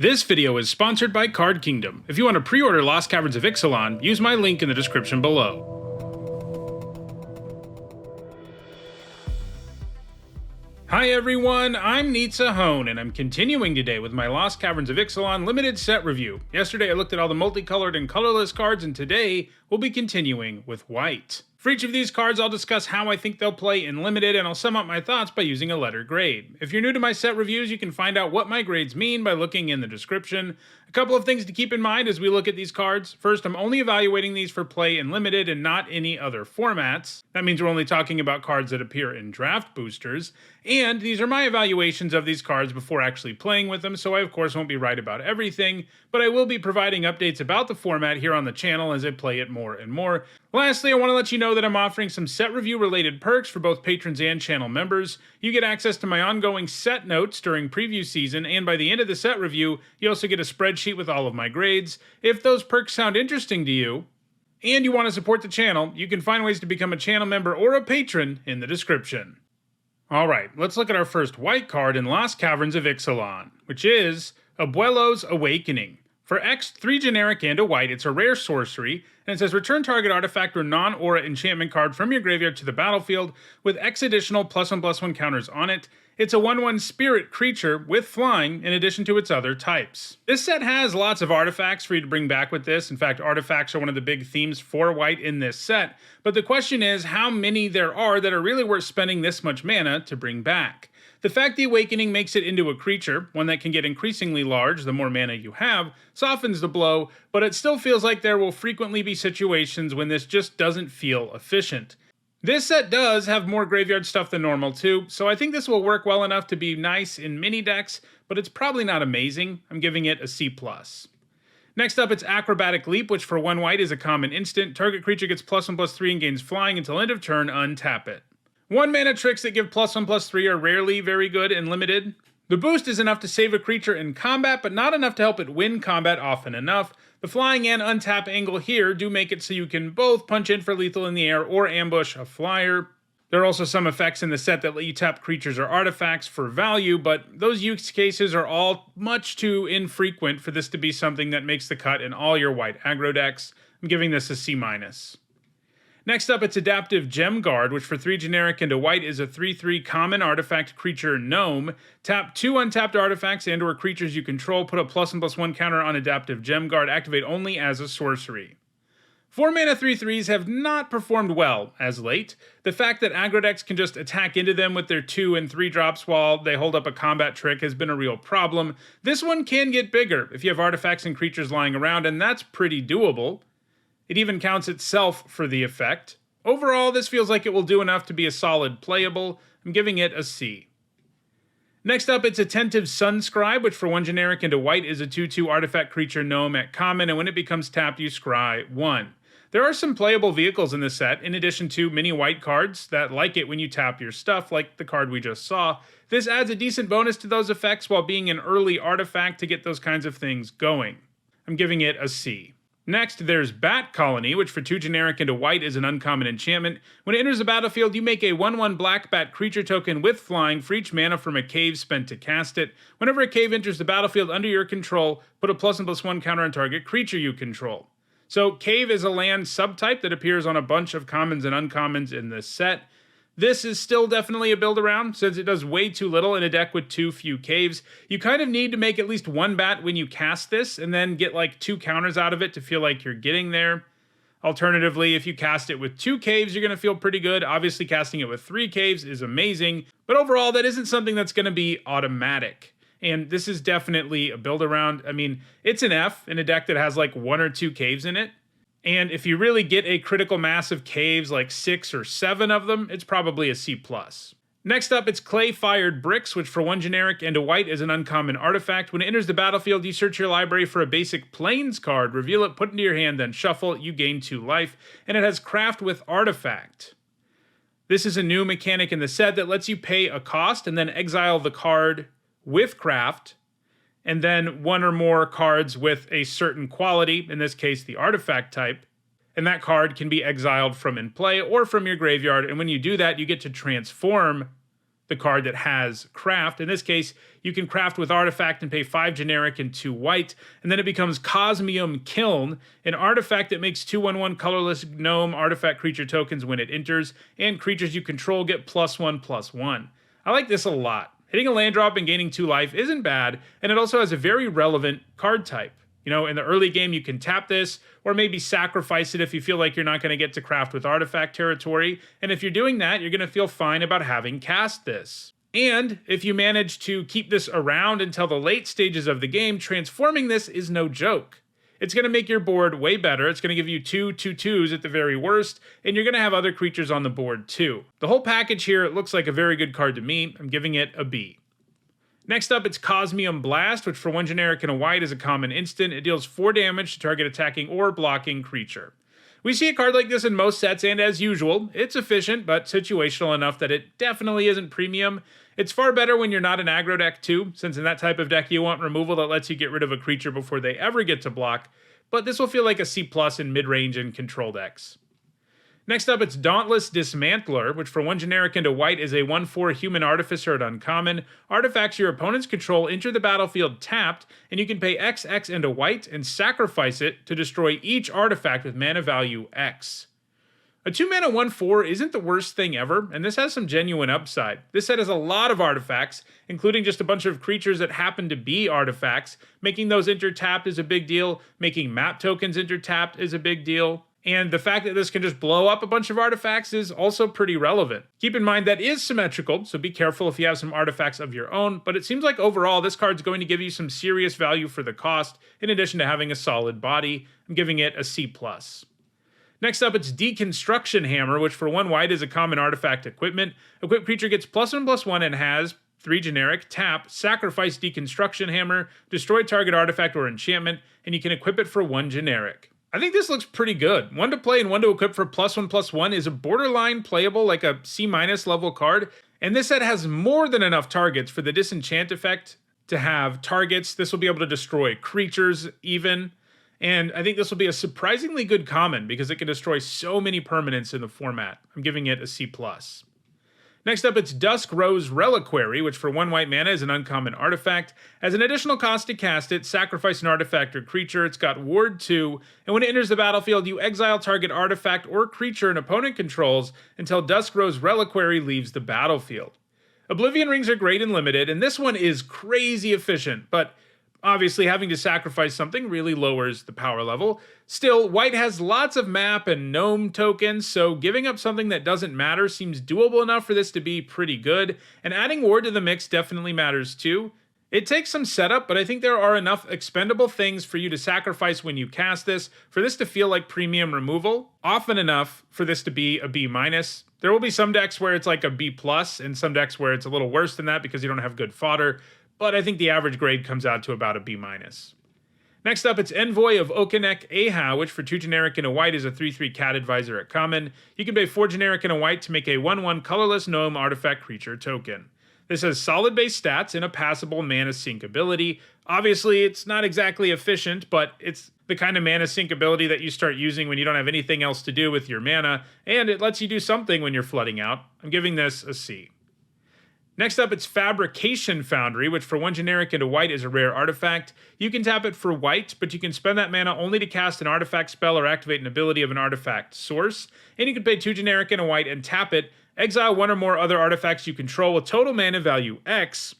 This video is sponsored by Card Kingdom. If you want to pre-order Lost Caverns of Ixalan, use my link in the description below. Hi everyone, I'm Ixalan, and I'm continuing today with my Lost Caverns of Ixalan limited set review. Yesterday I looked at all the multicolored and colorless cards, and today we'll be continuing with white. For each of these cards, I'll discuss how I think they'll play in limited, and I'll sum up my thoughts by using a letter grade. If you're new to my set reviews, you can find out what my grades mean by looking in the description. A couple of things to keep in mind as we look at these cards. First, I'm only evaluating these for play in limited and not any other formats. That means we're only talking about cards that appear in draft boosters. And these are my evaluations of these cards before actually playing with them, so I of course won't be right about everything, but I will be providing updates about the format here on the channel as I play it more and more. Lastly, I want to let you know that I'm offering some set review related perks for both patrons and channel members. You get access to my ongoing set notes during preview season, and by the end of the set review, you also get a spreadsheet with all of my grades. If those perks sound interesting to you, and you want to support the channel, you can find ways to become a channel member or a patron in the description. Alright, let's look at our first white card in Lost Caverns of Ixalan, which is Abellos Awakening. For X, 3 generic and a white, it's a rare sorcery, and it says return target artifact or non-aura enchantment card from your graveyard to the battlefield with X additional +1/+1 counters on it. It's a 1/1 spirit creature with flying in addition to its other types. This set has lots of artifacts for you to bring back with this. In fact, artifacts are one of the big themes for white in this set, but the question is how many there are that are really worth spending this much mana to bring back. The fact the Awakening makes it into a creature, one that can get increasingly large the more mana you have, softens the blow, but it still feels like there will frequently be situations when this just doesn't feel efficient. This set does have more graveyard stuff than normal too, so I think this will work well enough to be nice in mini decks, but it's probably not amazing. I'm giving it a C+. Next up, it's Acrobatic Leap, which for 1 white is a common instant. Target creature gets +1/+3 and gains flying until end of turn, untap it. 1 mana tricks that give +1/+3 are rarely very good and limited. The boost is enough to save a creature in combat, but not enough to help it win combat often enough. The flying and untap angle here do make it so you can both punch in for lethal in the air or ambush a flyer. There are also some effects in the set that let you tap creatures or artifacts for value, but those use cases are all much too infrequent for this to be something that makes the cut in all your white aggro decks. I'm giving this a C-. Next up, it's Adaptive Gem Guard, which for 3 generic and a white is a 3/3 common artifact creature gnome. Tap 2 untapped artifacts and or creatures you control, put a +1/+1 counter on Adaptive Gem Guard, activate only as a sorcery. 4 mana 3/3s have not performed well as late. The fact that aggro decks can just attack into them with their 2 and 3 drops while they hold up a combat trick has been a real problem. This one can get bigger if you have artifacts and creatures lying around, and that's pretty doable. It even counts itself for the effect. Overall, this feels like it will do enough to be a solid playable. I'm giving it a C. Next up, it's Attentive Sunscribe, which for 1 generic and a white is a 2/2 artifact creature gnome at common, and when it becomes tapped, you scry 1. There are some playable vehicles in this set, in addition to many white cards that like it when you tap your stuff, like the card we just saw. This adds a decent bonus to those effects while being an early artifact to get those kinds of things going. I'm giving it a C. Next, there's Bat Colony, which for 2 generic and a white is an uncommon enchantment. When it enters the battlefield, you make a 1/1 black bat creature token with flying for each mana from a cave spent to cast it. Whenever a cave enters the battlefield under your control, put a +1/+1 counter on target creature you control. So cave is a land subtype that appears on a bunch of commons and uncommons in this set. This is still definitely a build around, since it does way too little in a deck with too few caves. You kind of need to make at least 1 bat when you cast this, and then get like 2 counters out of it to feel like you're getting there. Alternatively, if you cast it with 2 caves, you're going to feel pretty good. Obviously, casting it with 3 caves is amazing, but overall, that isn't something that's going to be automatic. And this is definitely a build around. I mean, it's an F in a deck that has like 1 or 2 caves in it. And if you really get a critical mass of caves, like 6 or 7 of them, it's probably a C+. Next up, it's Clay-Fired Bricks, which for 1 generic and a white is an uncommon artifact. When it enters the battlefield, you search your library for a basic Plains card, reveal it, put it into your hand, then shuffle. You gain 2 life, and it has Craft with Artifact. This is a new mechanic in the set that lets you pay a cost and then exile the card with Craft, and then 1 or more cards with a certain quality, in this case the artifact type, and that card can be exiled from in play or from your graveyard, and when you do that, you get to transform the card that has craft. In this case, you can craft with artifact and pay 5 generic and 2 white, and then it becomes Cosmium Kiln, an artifact that makes 2/1/1 colorless gnome artifact creature tokens when it enters, and creatures you control get +1/+1. I like this a lot. Hitting a land drop and gaining 2 life isn't bad, and it also has a very relevant card type. You know, in the early game, you can tap this, or maybe sacrifice it if you feel like you're not going to get to craft with artifact territory, and if you're doing that, you're going to feel fine about having cast this. And if you manage to keep this around until the late stages of the game, transforming this is no joke. It's going to make your board way better. It's going to give you 2/2/2s at the very worst, and you're going to have other creatures on the board too. The whole package here looks like a very good card to me. I'm giving it a B. Next up, it's Cosmium Blast, which for 1 generic and a white is a common instant. It deals 4 damage to target attacking or blocking creature. We see a card like this in most sets, and as usual, it's efficient, but situational enough that it definitely isn't premium. It's far better when you're not an aggro deck too, since in that type of deck you want removal that lets you get rid of a creature before they ever get to block, but this will feel like a C+ in mid-range and control decks. Next up, it's Dauntless Dismantler, which for 1 generic and a white is a 1/4 human artificer at uncommon. Artifacts your opponent's control enter the battlefield tapped, and you can pay X and a white and sacrifice it to destroy each artifact with mana value X. A 2-mana 1/4 isn't the worst thing ever, and this has some genuine upside. This set has a lot of artifacts, including just a bunch of creatures that happen to be artifacts. Making those enter tapped is a big deal. Making map tokens enter tapped is a big deal. And the fact that this can just blow up a bunch of artifacts is also pretty relevant. Keep in mind that is symmetrical, so be careful if you have some artifacts of your own, but it seems like overall this card's going to give you some serious value for the cost, in addition to having a solid body. I'm giving it a C+. Next up, it's Deconstruction Hammer, which for 1 white is a common artifact equipment. Equipped creature gets +1/+1 and has 3 generic, tap, sacrifice Deconstruction Hammer, destroy target artifact or enchantment, and you can equip it for 1 generic. I think this looks pretty good. 1 to play and 1 to equip for +1/+1 is a borderline playable, like a C- level card, and this set has more than enough targets for the disenchant effect to have targets. This will be able to destroy creatures even, and I think this will be a surprisingly good common because it can destroy so many permanents in the format. I'm giving it a C+. Next up, it's Duskrose Reliquary, which for 1 white mana is an uncommon artifact. As an additional cost to cast it, sacrifice an artifact or creature. It's got Ward 2, and when it enters the battlefield, you exile target artifact or creature an opponent controls until Duskrose Reliquary leaves the battlefield. Oblivion Rings are great and limited, and this one is crazy efficient, but obviously having to sacrifice something really lowers the power level. Still, white has lots of map and gnome tokens, so giving up something that doesn't matter seems doable enough for this to be pretty good, and adding ward to the mix definitely matters too. It takes some setup, but I think there are enough expendable things for you to sacrifice when you cast this for this to feel like premium removal, often enough for this to be a B-. There will be some decks where it's like a B+, and some decks where it's a little worse than that because you don't have good fodder, but I think the average grade comes out to about a B-. Next up, it's Envoy of Okek Aha, which for 2 generic and a white is a 3/3 cat advisor at common. You can pay 4 generic and a white to make a 1/1 colorless gnome artifact creature token. This has solid base stats and a passable mana sink ability. Obviously, it's not exactly efficient, but it's the kind of mana sink ability that you start using when you don't have anything else to do with your mana, and it lets you do something when you're flooding out. I'm giving this a C. Next up, it's Fabrication Foundry, which for 1 generic and a white is a rare artifact. You can tap it for white, but you can spend that mana only to cast an artifact spell or activate an ability of an artifact source. And you can pay 2 generic and a white and tap it, exile 1 or more other artifacts you control with total mana value X.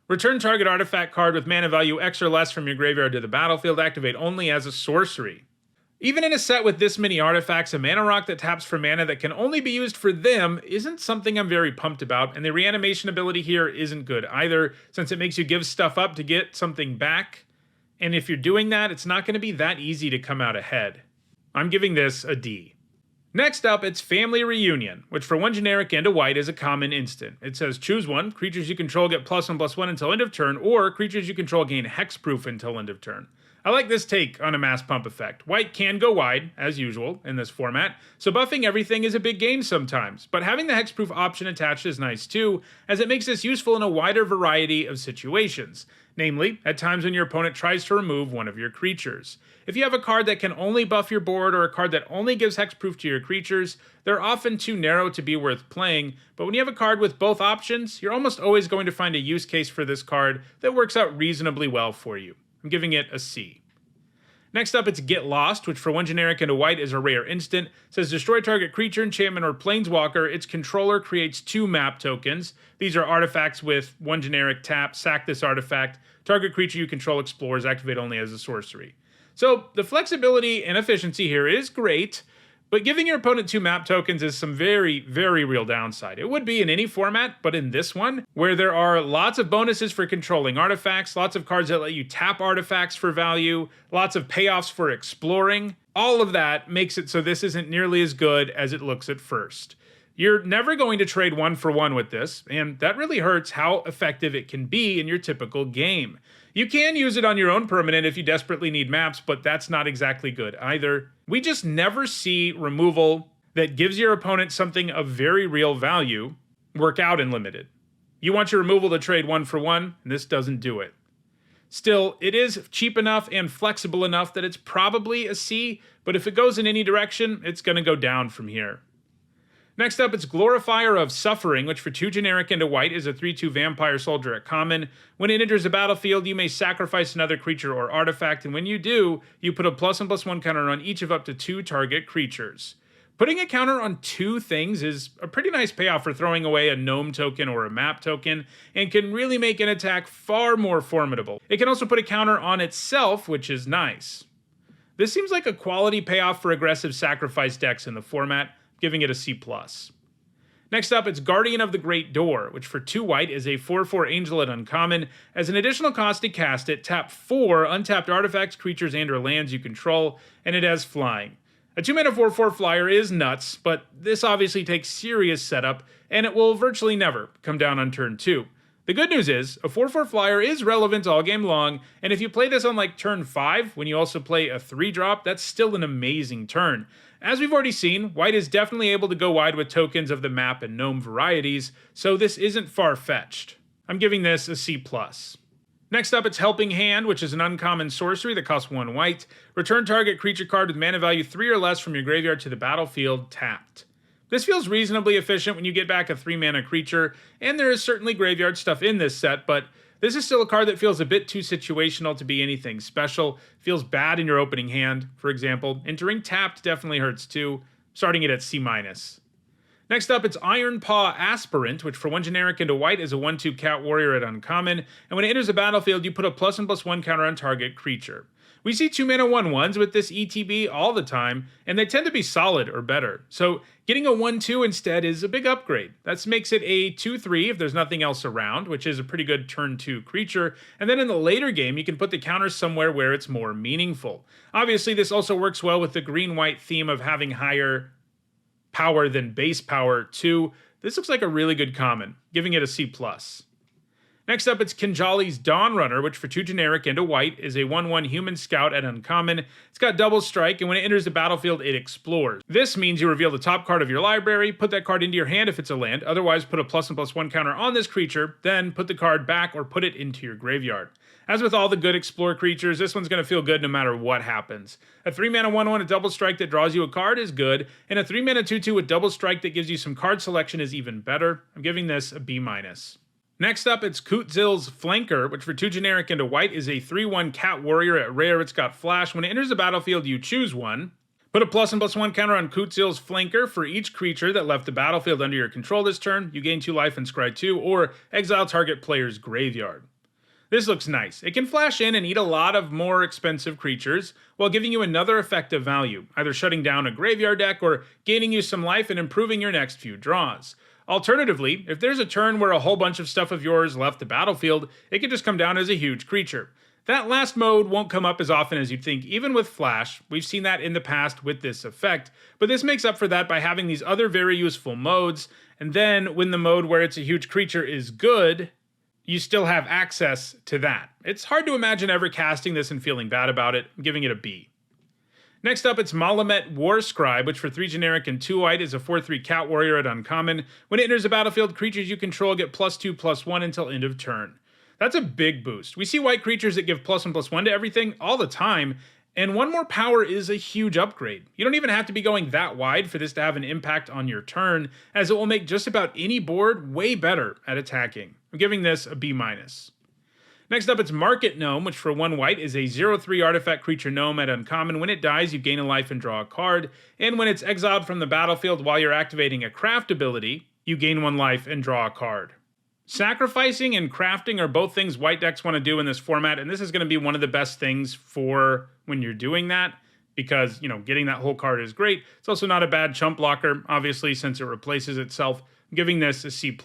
Return target artifact card with mana value X or less from your graveyard to the battlefield, activate only as a sorcery. Even in a set with this many artifacts, a mana rock that taps for mana that can only be used for them isn't something I'm very pumped about, and the reanimation ability here isn't good either, since it makes you give stuff up to get something back, and if you're doing that, it's not going to be that easy to come out ahead. I'm giving this a D. Next up, it's Family Reunion, which for 1 generic and a white is a common instant. It says choose 1, creatures you control get +1/+1 until end of turn, or creatures you control gain hexproof until end of turn. I like this take on a mass pump effect. White can go wide, as usual, in this format, so buffing everything is a big game sometimes, but having the hexproof option attached is nice too, as it makes this useful in a wider variety of situations. namely, at times when your opponent tries to remove one of your creatures. If you have a card that can only buff your board or a card that only gives hexproof to your creatures, they're often too narrow to be worth playing, but when you have a card with both options, you're almost always going to find a use case for this card that works out reasonably well for you. I'm giving it a C. Next up, it's Get Lost, which for 1 generic and a white is a rare instant. It says destroy target creature, enchantment, or planeswalker. Its controller creates 2 map tokens. These are artifacts with 1 generic tap, sack this artifact. Target creature you control explores, activate only as a sorcery. So the flexibility and efficiency here is great, but giving your opponent 2 map tokens is some very, very real downside. It would be in any format, but in this one, where there are lots of bonuses for controlling artifacts, lots of cards that let you tap artifacts for value, lots of payoffs for exploring, all of that makes it so this isn't nearly as good as it looks at first. You're never going to trade 1 for 1 with this, and that really hurts how effective it can be in your typical game. You can use it on your own permanent if you desperately need maps, but that's not exactly good either. We just never see removal that gives your opponent something of very real value work out in Limited. You want your removal to trade 1 for 1, and this doesn't do it. Still, it is cheap enough and flexible enough that it's probably a C, but if it goes in any direction, it's going to go down from here. Next up, it's Glorifier of Suffering, which for 2 generic and a white is a 3/2 vampire soldier at common. When it enters the battlefield, you may sacrifice another creature or artifact, and when you do, you put a +1/+1 counter on each of up to 2 target creatures. Putting a counter on 2 things is a pretty nice payoff for throwing away a gnome token or a map token, and can really make an attack far more formidable. It can also put a counter on itself, which is nice. This seems like a quality payoff for aggressive sacrifice decks in the format, giving it a C+. Next up, it's Guardian of the Great Door, which for 2 white is a 4/4 angel at uncommon. As an additional cost to cast it, tap 4 untapped artifacts, creatures, and or lands you control, and it has flying. A 2-mana 4/4 flyer is nuts, but this obviously takes serious setup, and it will virtually never come down on turn 2. The good news is, a 4/4 flyer is relevant all game long, and if you play this on like turn 5, when you also play a 3-drop, that's still an amazing turn. As we've already seen, white is definitely able to go wide with tokens of the map and gnome varieties, so this isn't far-fetched. I'm giving this a C+. Next up, it's Helping Hand, which is an uncommon sorcery that costs 1 white. Return target creature card with mana value 3 or less from your graveyard to the battlefield, tapped. This feels reasonably efficient when you get back a 3-mana creature, and there is certainly graveyard stuff in this set, but this is still a card that feels a bit too situational to be anything special. Feels bad in your opening hand, for example. Entering tapped definitely hurts too, starting it at C-. Next up, it's Ironpaw Aspirant, which for 1 generic and a white is a 1/2 cat warrior at uncommon, and when it enters the battlefield, you put a +1/+1 counter on target creature. We see 2-mana 1/1s with this ETB all the time, and they tend to be solid or better. So getting a 1/2 instead is a big upgrade. That makes it a 2/3 if there's nothing else around, which is a pretty good turn 2 creature. And then in the later game, you can put the counter somewhere where it's more meaningful. Obviously, this also works well with the green-white theme of having higher power than base power too. This looks like a really good common, giving it a C+. Next up, it's Kinjali's Dawnrunner, which for 2 generic and a white is a 1/1 human scout at uncommon. It's got double strike, and when it enters the battlefield, it explores. This means you reveal the top card of your library, put that card into your hand if it's a land, otherwise put a +1/+1 counter on this creature, then put the card back or put it into your graveyard. As with all the good explore creatures, this one's going to feel good no matter what happens. A 3-mana 1/1 with double strike that draws you a card is good, and a 3-mana 2/2 with double strike that gives you some card selection is even better. I'm giving this a B-. Next up, it's cils Flanker, which for 2 generic and a white is a 3/1 cat warrior at rare. It's got flash. When it enters the battlefield, you choose one. Put a +1/+1 counter on cils Flanker for each creature that left the battlefield under your control this turn. You gain 2 life and scry 2, or exile target player's graveyard. This looks nice. It can flash in and eat a lot of more expensive creatures, while giving you another effective value, either shutting down a graveyard deck or gaining you some life and improving your next few draws. Alternatively, if there's a turn where a whole bunch of stuff of yours left the battlefield, it can just come down as a huge creature. That last mode won't come up as often as you'd think, even with Flash. We've seen that in the past with this effect, but this makes up for that by having these other very useful modes, and then when the mode where it's a huge creature is good, you still have access to that. It's hard to imagine ever casting this and feeling bad about it. I'm giving it a B. Next up, it's Malamet Warscribe, which for 3 generic and 2 white is a 4/3 cat warrior at uncommon. When it enters the battlefield, creatures you control get +2/+1 until end of turn. That's a big boost. We see white creatures that give +1/+1 to everything all the time, and 1 more power is a huge upgrade. You don't even have to be going that wide for this to have an impact on your turn, as it will make just about any board way better at attacking. I'm giving this a B-. Next up, it's Market Gnome, which for 1 white is a 0/3 artifact creature gnome at uncommon. When it dies, you gain a life and draw a card, and when it's exiled from the battlefield while you're activating a craft ability, you gain 1 life and draw a card. Sacrificing and crafting are both things white decks want to do in this format, and this is going to be one of the best things for when you're doing that, because, getting that whole card is great. It's also not a bad chump blocker, obviously, since it replaces itself. I'm giving this a C+.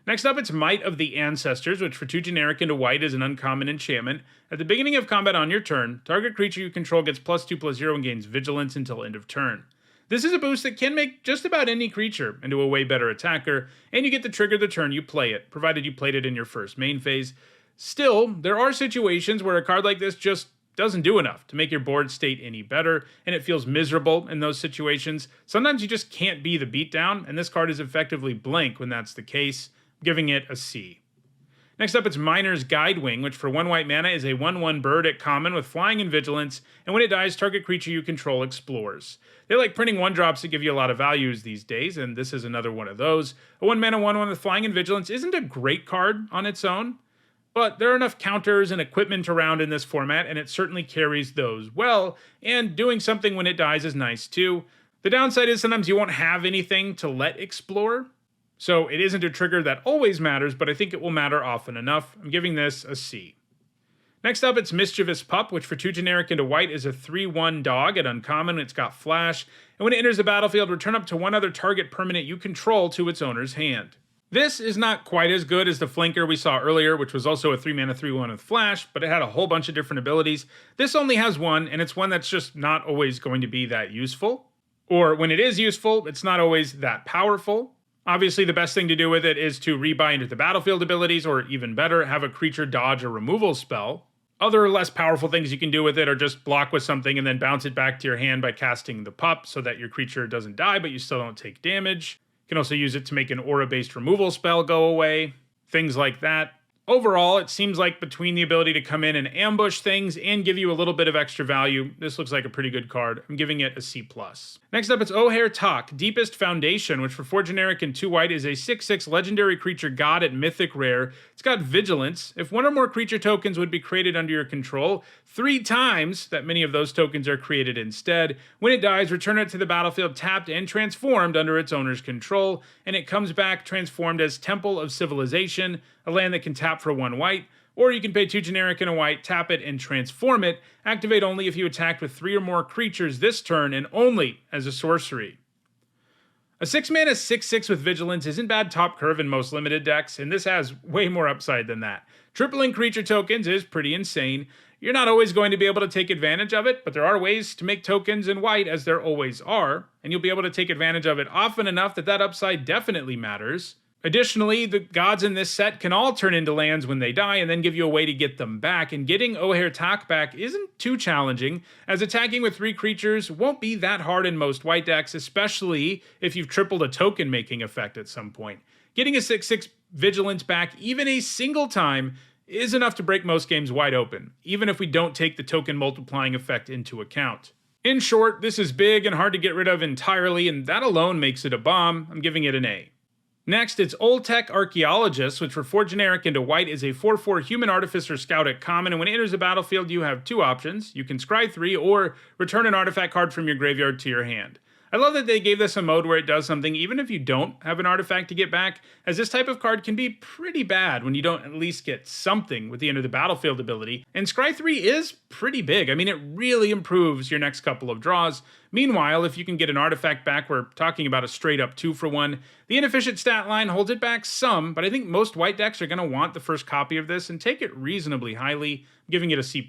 Next up, it's Might of the Ancestors, which for 2 generic into white is an uncommon enchantment. At the beginning of combat on your turn, target creature you control gets +2/+0 and gains Vigilance until end of turn. This is a boost that can make just about any creature into a way better attacker, and you get to trigger the turn you play it, provided you played it in your first main phase. Still, there are situations where a card like this just doesn't do enough to make your board state any better, and it feels miserable in those situations. Sometimes you just can't be the beatdown, and this card is effectively blank when that's the case, giving it a C. Next up, it's Miner's Guidewing, which for 1 white mana is a 1/1 bird at common with flying and vigilance, and when it dies, target creature you control explores. They like printing 1-drops that give you a lot of values these days, and this is another one of those. A 1 mana 1/1 with flying and vigilance isn't a great card on its own, but there are enough counters and equipment around in this format, and it certainly carries those well, and doing something when it dies is nice too. The downside is sometimes you won't have anything to let explore, so it isn't a trigger that always matters, but I think it will matter often enough. I'm giving this a C. Next up, it's Mischievous Pup, which for 2 generic into white is a 3/1 dog at uncommon. It's got flash, and when it enters the battlefield, return up to 1 other target permanent you control to its owner's hand. This is not quite as good as the flanker we saw earlier, which was also a 3 mana 3/1 with flash, but it had a whole bunch of different abilities. This only has 1, and it's one that's just not always going to be that useful. Or when it is useful, it's not always that powerful. Obviously, the best thing to do with it is to rebuy into the battlefield abilities, or even better, have a creature dodge a removal spell. Other less powerful things you can do with it are just block with something and then bounce it back to your hand by casting the pup so that your creature doesn't die, but you still don't take damage. You can also use it to make an aura-based removal spell go away, things like that. Overall, it seems like between the ability to come in and ambush things and give you a little bit of extra value, this looks like a pretty good card. I'm giving it a C+. Next up, it's Oare Talk, Deepest Foundation, which for 4 generic and 2 white is a 6/6 legendary creature god at mythic rare. It's got vigilance. If 1 or more creature tokens would be created under your control, 3 times that many of those tokens are created instead. When it dies, return it to the battlefield tapped and transformed under its owner's control, and it comes back transformed as Temple of Civilization, a land that can tap for 1 white, or you can pay 2 generic and a white, tap it, and transform it. Activate only if you attacked with 3 or more creatures this turn, and only as a sorcery. A 6 mana 6/6 with vigilance isn't bad top curve in most limited decks, and this has way more upside than that. Tripling creature tokens is pretty insane. You're not always going to be able to take advantage of it, but there are ways to make tokens in white, as there always are, and you'll be able to take advantage of it often enough that that upside definitely matters. Additionally, the gods in this set can all turn into lands when they die and then give you a way to get them back, and getting Oare Talkback isn't too challenging, as attacking with 3 creatures won't be that hard in most white decks, especially if you've tripled a token making effect at some point. Getting a 6/6 vigilance back even a single time is enough to break most games wide open, even if we don't take the token multiplying effect into account. In short, this is big and hard to get rid of entirely, and that alone makes it a bomb. I'm giving it an A. Next, it's Old Tech Archeologist, which for 4 generic into white is a 4/4 human artificer scout at common, and when it enters the battlefield, you have 2 options. You can scry 3, or return an artifact card from your graveyard to your hand. I love that they gave this a mode where it does something even if you don't have an artifact to get back, as this type of card can be pretty bad when you don't at least get something with the end of the battlefield ability, and Scry 3 is pretty big. I mean, it really improves your next couple of draws. Meanwhile, if you can get an artifact back, we're talking about a straight up 2-for-1. The inefficient stat line holds it back some, but I think most white decks are going to want the first copy of this and take it reasonably highly, giving it a C+.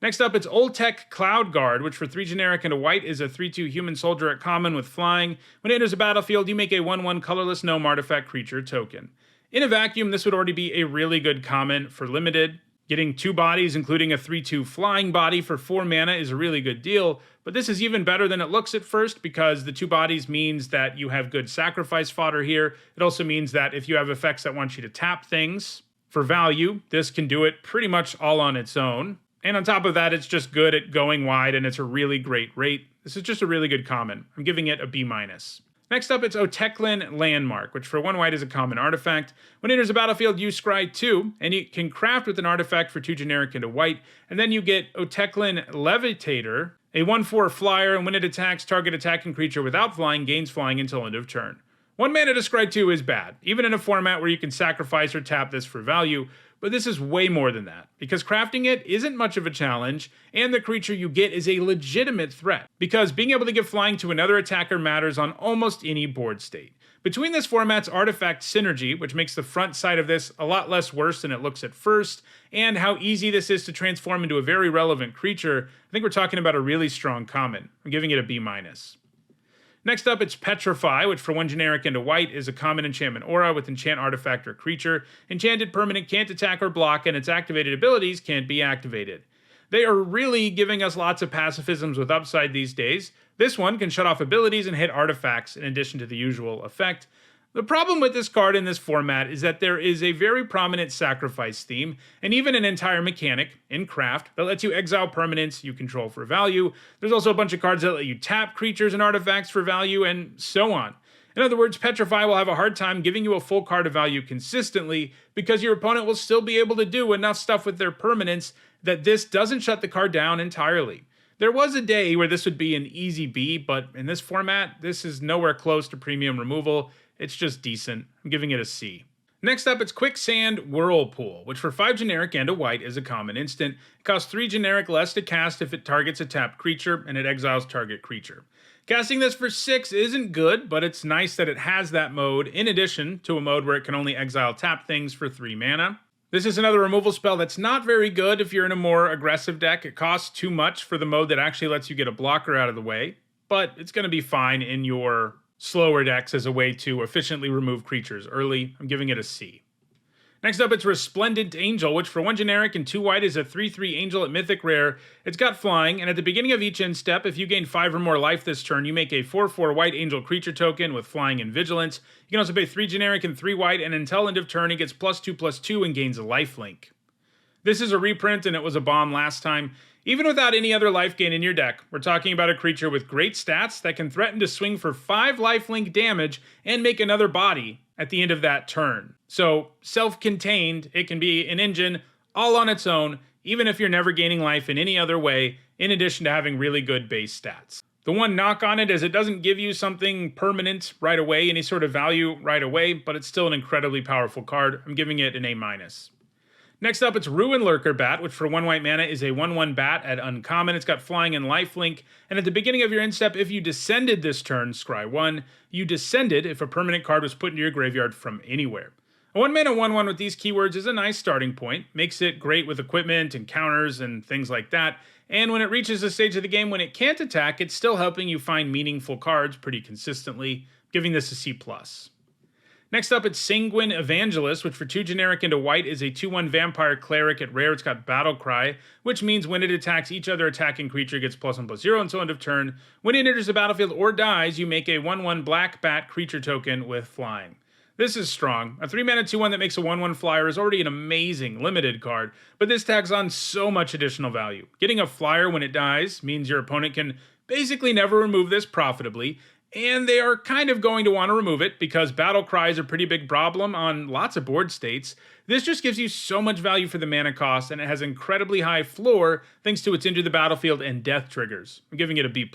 Next up, it's Old Tech Cloud Guard, which for 3 generic and a white is a 3/2 human soldier at common with flying. When it enters a battlefield, you make a 1/1 colorless gnome artifact creature token. In a vacuum, this would already be a really good common for limited. Getting 2 bodies, including a 3/2 flying body for 4 mana is a really good deal, but this is even better than it looks at first because the 2 bodies means that you have good sacrifice fodder here. It also means that if you have effects that want you to tap things for value, this can do it pretty much all on its own. And on top of that, it's just good at going wide and it's a really great rate. This is just a really good common. I'm giving it a B-. Next up, it's Otan Landmark, which for 1 white is a common artifact. When it enters a battlefield, you scry 2, and you can craft with an artifact for 2 generic and a white, and then you get Otan Levitator, a 1/4 flyer, and when it attacks, target attacking creature without flying gains flying until end of turn. 1 mana to scry 2 is bad, even in a format where you can sacrifice or tap this for value, but this is way more than that, because crafting it isn't much of a challenge, and the creature you get is a legitimate threat, because being able to give flying to another attacker matters on almost any board state. Between this format's artifact synergy, which makes the front side of this a lot less worse than it looks at first, and how easy this is to transform into a very relevant creature, I think we're talking about a really strong common. I'm giving it a B-. Next up, it's Petrify, which for 1 generic and a white is a common enchantment aura with enchant artifact or creature. Enchanted permanent can't attack or block, and its activated abilities can't be activated. They are really giving us lots of pacifisms with upside these days. This one can shut off abilities and hit artifacts in addition to the usual effect. The problem with this card in this format is that there is a very prominent sacrifice theme, and even an entire mechanic in craft that lets you exile permanents you control for value. There's also a bunch of cards that let you tap creatures and artifacts for value, and so on. In other words, Petrify will have a hard time giving you a full card of value consistently, because your opponent will still be able to do enough stuff with their permanents that this doesn't shut the card down entirely. There was a day where this would be an easy B, but in this format, this is nowhere close to premium removal. It's just decent. I'm giving it a C. Next up, it's Quicksand Whirlpool, which for 5 generic and a white is a common instant. It costs 3 generic less to cast if it targets a tapped creature, and it exiles target creature. Casting this for 6 isn't good, but it's nice that it has that mode, in addition to a mode where it can only exile tap things for 3 mana. This is another removal spell that's not very good if you're in a more aggressive deck. It costs too much for the mode that actually lets you get a blocker out of the way, but it's going to be fine in your slower decks as a way to efficiently remove creatures early. I'm giving it a C. Next up, it's Resplendent Angel, which for 1 generic and 2 white is a 3/3 angel at Mythic Rare. It's got flying, and at the beginning of each end step, if you gain 5 or more life this turn, you make a 4/4 white angel creature token with flying and vigilance. You can also pay 3 generic and 3 white, and until end of turn, it gets +2/+2 and gains a lifelink. This is a reprint, and it was a bomb last time. Even without any other life gain in your deck, we're talking about a creature with great stats that can threaten to swing for 5 lifelink damage and make another body at the end of that turn. So, self-contained, it can be an engine all on its own, even if you're never gaining life in any other way, in addition to having really good base stats. The one knock on it is it doesn't give you something permanent right away, any sort of value right away, but it's still an incredibly powerful card. I'm giving it an A-. Next up, it's Ruin Lurker Bat, which for 1 white mana is a 1/1 bat at uncommon. It's got flying and lifelink, and at the beginning of your end step, if you descended this turn, scry 1, you descended if a permanent card was put into your graveyard from anywhere. A 1 mana 1/1 with these keywords is a nice starting point, makes it great with equipment and counters and things like that, and when it reaches a stage of the game when it can't attack, it's still helping you find meaningful cards pretty consistently, giving this a C+. Next up, it's Sanguin Evangelist, which for 2 generic and a white is a 2/1 vampire cleric at rare. It's got Battle Cry, which means when it attacks, each other attacking creature gets +1/+0 until end of turn. When it enters the battlefield or dies, you make a 1/1 black bat creature token with flying. This is strong. A 3 mana 2/1 that makes a 1/1 flyer is already an amazing limited card, but this tags on so much additional value. Getting a flyer when it dies means your opponent can basically never remove this profitably, and they are kind of going to want to remove it because Battle Cry is a pretty big problem on lots of board states. This just gives you so much value for the mana cost, and it has incredibly high floor thanks to its Into the Battlefield and death triggers. I'm giving it a B+.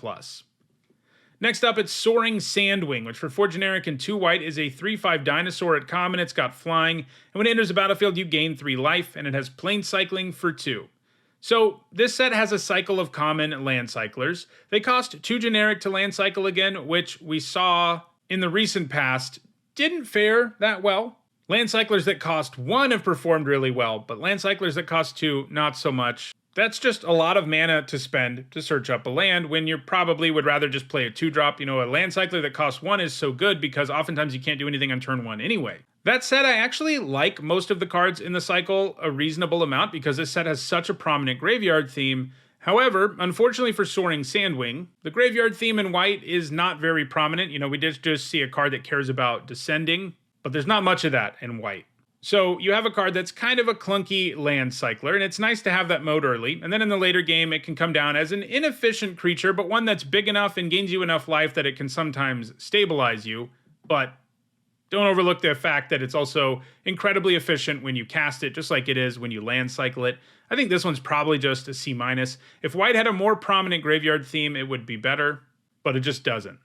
Next up, it's Soaring Sandwing, which for 4 generic and 2 white is a 3/5 dinosaur at common. It's got flying, and when it enters the battlefield, you gain 3 life, and it has plane cycling for 2. So, this set has a cycle of common land cyclers. They cost 2 generic to land cycle again, which we saw in the recent past didn't fare that well. Land cyclers that cost 1 have performed really well, but land cyclers that cost 2, not so much. That's just a lot of mana to spend to search up a land when you probably would rather just play a 2-drop. You know, a land cycler that costs 1 is so good because oftentimes you can't do anything on turn 1 anyway. That said, I actually like most of the cards in the cycle a reasonable amount because this set has such a prominent graveyard theme. However, unfortunately for Soaring Sandwing, the graveyard theme in white is not very prominent. You know, we just see a card that cares about descending, but there's not much of that in white. So you have a card that's kind of a clunky land cycler, and it's nice to have that mode early, and then in the later game it can come down as an inefficient creature, but one that's big enough and gains you enough life that it can sometimes stabilize you, but don't overlook the fact that it's also incredibly efficient when you cast it, just like it is when you land cycle it. I think this one's probably just a C-. If white had a more prominent graveyard theme, it would be better, but it just doesn't.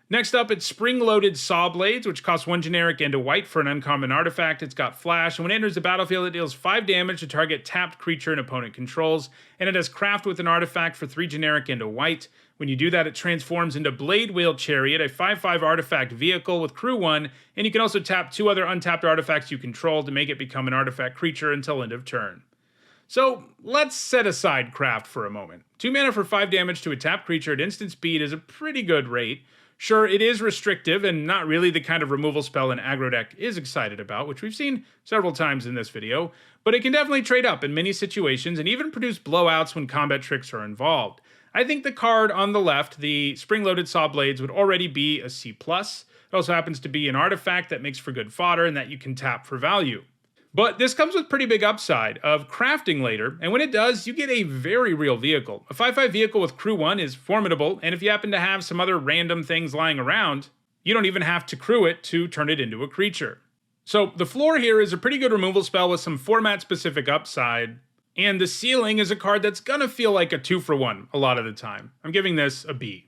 Next up, it's Spring-Loaded Saw Blades, which costs 1 generic and a white for an uncommon artifact. It's got flash, and when it enters the battlefield, it deals 5 damage to target tapped creature an opponent controls, and it has craft with an artifact for 3 generic and a white. When you do that, it transforms into Blade Wheel Chariot, a 5/5 artifact vehicle with crew 1, and you can also tap 2 other untapped artifacts you control to make it become an artifact creature until end of turn. So let's set aside craft for a moment. 2 mana for 5 damage to a tapped creature at instant speed is a pretty good rate. Sure, it is restrictive and not really the kind of removal spell an aggro deck is excited about, which we've seen several times in this video, but it can definitely trade up in many situations and even produce blowouts when combat tricks are involved. I think the card on the left, the Spring-Loaded Saw Blades, would already be a C+. It also happens to be an artifact that makes for good fodder and that you can tap for value. But this comes with pretty big upside of crafting later, and when it does, you get a very real vehicle. A 5/5 vehicle with crew 1 is formidable, and if you happen to have some other random things lying around, you don't even have to crew it to turn it into a creature. So the floor here is a pretty good removal spell with some format-specific upside, and the ceiling is a card that's gonna feel like a 2-for-1 a lot of the time. I'm giving this a B.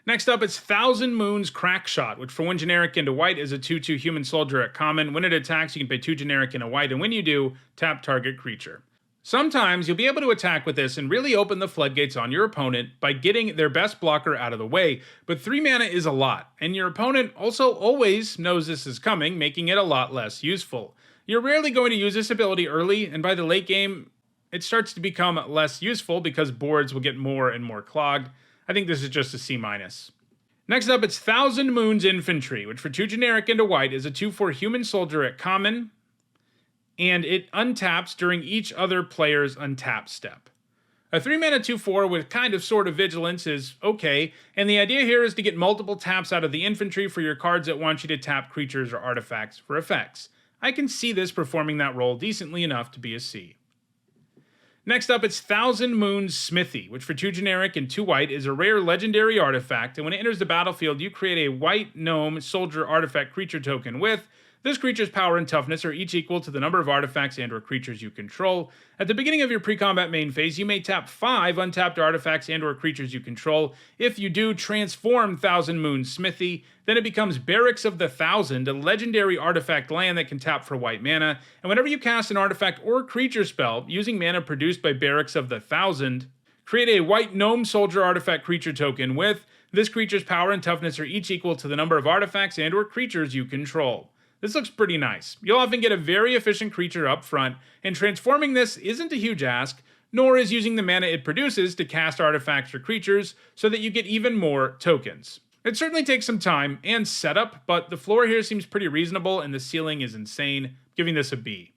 Next up, it's Thousand Moons Crackshot, which for 1 generic and a white is a 2/2 human soldier at common. When it attacks, you can pay 2 generic and a white, and when you do, tap target creature. Sometimes you'll be able to attack with this and really open the floodgates on your opponent by getting their best blocker out of the way, but 3 mana is a lot, and your opponent also always knows this is coming, making it a lot less useful. You're rarely going to use this ability early, and by the late game, it starts to become less useful because boards will get more and more clogged. I think this is just a C-. Next up, it's Thousand Moons Infantry, which for 2 generic and a white is a 2/4 human soldier at common, and it untaps during each other player's untap step. A 3 mana 2/4 with kind of sort of vigilance is okay, and the idea here is to get multiple taps out of the infantry for your cards that want you to tap creatures or artifacts for effects. I can see this performing that role decently enough to be a C. Next up, it's Thousand Moons Smithy, which for 2 generic and 2 white is a rare legendary artifact, and when it enters the battlefield, you create a white gnome soldier artifact creature token with this creature's power and toughness are each equal to the number of artifacts and or creatures you control. At the beginning of your pre-combat main phase, you may tap 5 untapped artifacts and or creatures you control. If you do, transform Thousand Moons Smithy, then it becomes Barracks of the Thousand, a legendary artifact land that can tap for white mana, and whenever you cast an artifact or creature spell using mana produced by Barracks of the Thousand, create a white gnome soldier artifact creature token with this creature's power and toughness are each equal to the number of artifacts and or creatures you control. This looks pretty nice. You'll often get a very efficient creature up front, and transforming this isn't a huge ask, nor is using the mana it produces to cast artifacts or creatures so that you get even more tokens. It certainly takes some time and setup, but the floor here seems pretty reasonable and the ceiling is insane, giving this a B.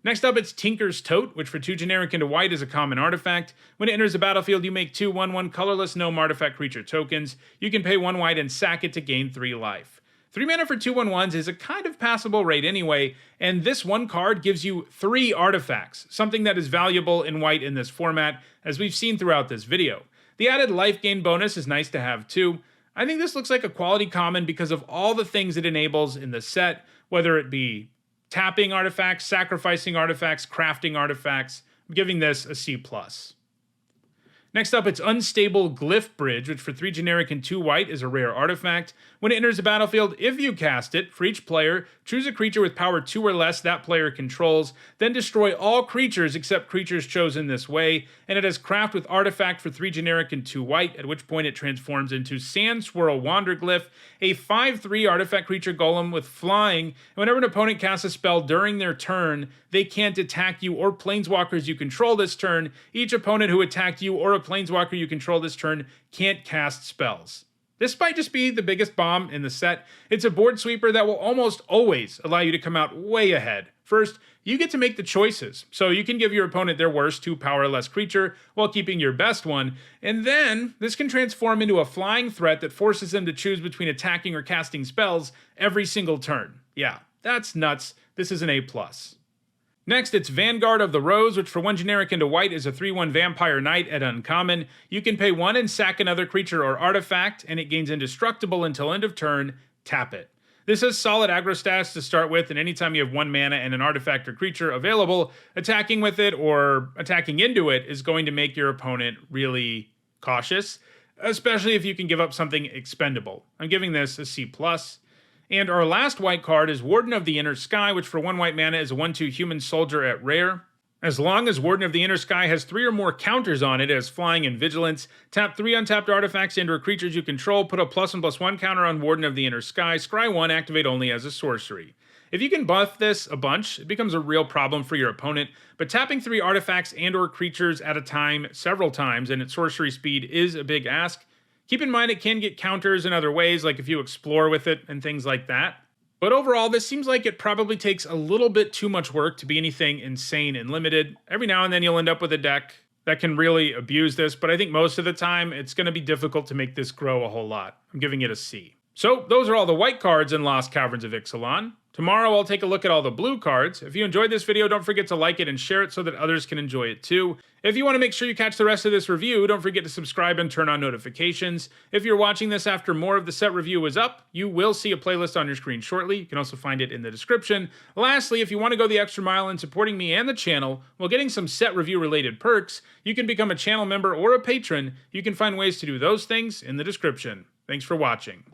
Next up, it's Tinker's Tote, which for 2 generic and a white is a common artifact. When it enters the battlefield, you make 2 1/1 colorless gnome artifact creature tokens. You can pay 1 white and sack it to gain 3 life. 3 mana for 2 1/1s is a kind of passable rate anyway, and this one card gives you 3 artifacts, something that is valuable in white in this format, as we've seen throughout this video. The added life gain bonus is nice to have too. I think this looks like a quality common because of all the things it enables in the set, whether it be tapping artifacts, sacrificing artifacts, crafting artifacts. I'm giving this a C+. Next up, it's Unstable Glyph Bridge, which for 3 generic and 2 white is a rare artifact. When it enters the battlefield, if you cast it, for each player, choose a creature with power 2 or less that player controls, then destroy all creatures except creatures chosen this way, and it has craft with artifact for 3 generic and 2 white, at which point it transforms into Sand Swirl Wanderglyph, a 5/3 artifact creature golem with flying, and whenever an opponent casts a spell during their turn, they can't attack you or planeswalkers you control this turn. Each opponent who attacked you or a planeswalker you control this turn can't cast spells. This might just be the biggest bomb in the set. It's a board sweeper that will almost always allow you to come out way ahead. First, you get to make the choices, so you can give your opponent their worst 2 power or less creature while keeping your best one, and then this can transform into a flying threat that forces them to choose between attacking or casting spells every single turn. Yeah, that's nuts. This is an A+. Next, it's Vanguard of the Rose, which for 1 generic into white is a 3/1 Vampire Knight at uncommon. You can pay 1 and sack another creature or artifact, and it gains indestructible until end of turn. Tap it. This has solid aggro stats to start with, and anytime you have 1 mana and an artifact or creature available, attacking with it or attacking into it is going to make your opponent really cautious, especially if you can give up something expendable. I'm giving this a C+. And our last white card is Warden of the Inner Sky, which for 1 white mana is a 1/2 human soldier at rare. As long as Warden of the Inner Sky has 3 or more counters on it as flying and vigilance, tap 3 untapped artifacts and or creatures you control, put a +1/+1 counter on Warden of the Inner Sky, scry 1, activate only as a sorcery. If you can buff this a bunch, it becomes a real problem for your opponent, but tapping 3 artifacts and or creatures at a time several times and at sorcery speed is a big ask. Keep in mind it can get counters in other ways, like if you explore with it and things like that. But overall, this seems like it probably takes a little bit too much work to be anything insane and limited. Every now and then you'll end up with a deck that can really abuse this, but I think most of the time it's going to be difficult to make this grow a whole lot. I'm giving it a C. So those are all the white cards in Lost Caverns of Ixalan. Tomorrow I'll take a look at all the blue cards. If you enjoyed this video, don't forget to like it and share it so that others can enjoy it too. If you want to make sure you catch the rest of this review, don't forget to subscribe and turn on notifications. If you're watching this after more of the set review is up, you will see a playlist on your screen shortly. You can also find it in the description. Lastly, if you want to go the extra mile in supporting me and the channel while getting some set review related perks, you can become a channel member or a patron. You can find ways to do those things in the description. Thanks for watching.